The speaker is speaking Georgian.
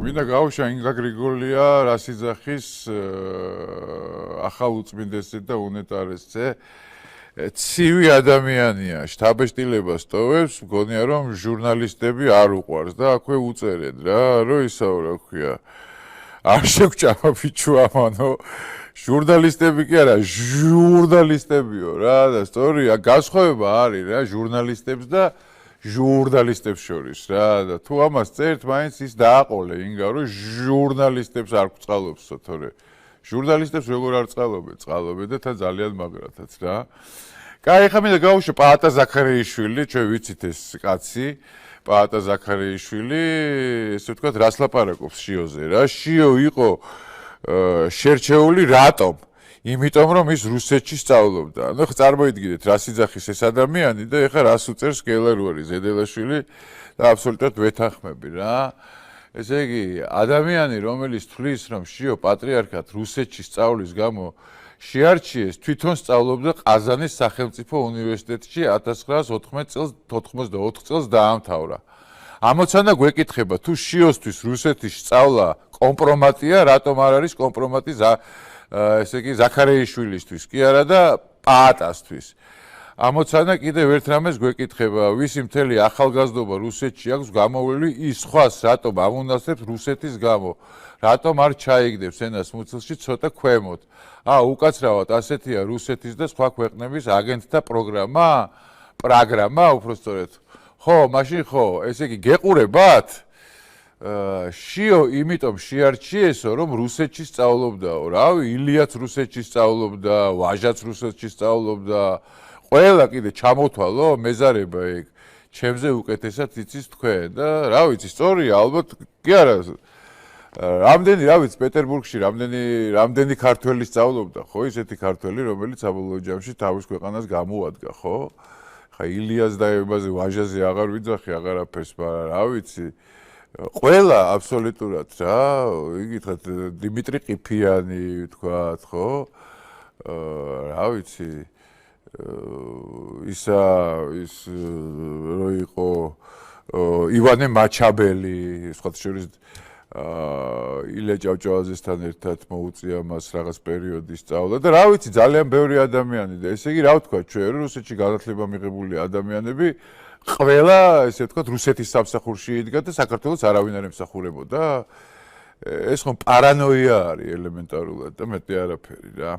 მინდა გავუშვა ინგა გრიგოლია რასიძახის ახალ უწმინდესზე და უნეტარესზე ცივი ადამიანია, შთაბეჭდილებას ტოვებს, მგონია რომ ჟურნალისტები არ უყვარს და აქვე უწერენ რა, რომ ისაო რა ქვია. არ შეგჭამა ბიჭო ამანო. ჟურნალისტები კი არა, ჟურნალისტებიო რა და სწორია, განსხვავება არის რა ჟურნალისტებს და ჟურნალისტებს შორის რა და თუ ამას წერთ, მაინც ის დააყოლე ინგა რომ ჟურნალისტებს არ გვწყალობსო, თორე ჟურნალისტებს როგორ არ წყალობენ და თან ძალიან მაგრათაც რა. კაი, ხა მინდა გავუშვა პაატა ზაქარიაშვილი, ჩვენ ვიცით ეს კაცი, პაატა ზაქარიაშვილი, ესე ვთქვათ, რას ლაპარაკობს შიოზე რა. შიო იყო შერჩეული რატომ? იმიტომ რომ ის რუსეთში სწავლობდა. ნუ წარმოიდგინეთ, რასიძახის ეს ადამიანი და ეხლა რას უწერს კელერვარი ზედელაშვილი და აბსოლუტურად ვეთანხმები რა. ესე იგი, ადამიანი, რომელიც თვლის, რომ შიო პატრიარქად რუსეთში სწავლის გამო შეარჩიეს, თვითონ სწავლობდა ყაზანის სახელმწიფო უნივერსიტეტში 1984 წელს დაამთავრა. ამოცანა გვეკითხება, თუ შიოსთვის რუსეთში სწავლა კომპრომატია, რატომ არ არის კომპრომატი ესე იგი ზაქარიაშვილისთვის კი არა და პაატასთვის. ამოცანა კიდევ ერთ რამეს გვეკითხება, ვისი მთელი ახალგაზრდობა რუსეთში აქვს გამოვლილი ის სხვას რატომ ამუნასებს რუსეთის გამო, რატომ არ ჩაიგდებს ენას მუცელში ცოტა ქვემოთ. უკაცრავად ასეთია რუსეთის და სხვა ქვეყნების აგენტთა პროგრამა, უფრო სწორედ. ხო, მაშინ ხო, ესე იგი გეყურებათ? შიო იმიტომ შეარჩიესო, რომ რუსეთში სწავლობდაო, რავი, ილიაც რუსეთში სწავლობდა, ვაჟაც რუსეთში სწავლობდა, ყველა კიდე ჩამოთვალო, მეზარება ეგ, ჩემზე უკეთესად იცის თქვენ და რა ვიცი, სწორია, ალბათ კი არა. რამდენი, რა ვიცი, პეტერბურგში რამდენი ქართველი სწავლობდა, ხო, ისეთი ქართველი, რომელიც საბოლოო ჯამში თავის ქვეყანას გამოადგა, ხო? ხა ილიას და ებაზე ვაჟაზე აღარ ვიძახი, აღარაფერს, მაგრამ რა ვიცი, ყველა აბსოლუტურად რა, იგითხრათ დიმიტრი ყიფიანი ვთქვათ, ხო? რა ვიცი, ის რო იყო ივანე მაჩაბელი, სხვათა შორის ილია ჭავჭავაძესთან ერთად მოუწია მას რაღაც პერიოდის სწავლა და რა ვიცი, ძალიან ბევრი ადამიანი და ესე იგი რა ვთქვა ჩვენ, რუსეთში განათლება მიღებული ადამიანები ყველა, ესე ვთქვათ, რუსეთის სამსახურში იდგა და საქართველოს არავინ არ ემსახურებოდა. ეს ხომ პარანოია არის ელემენტარულად და მეტი არაფერი რა.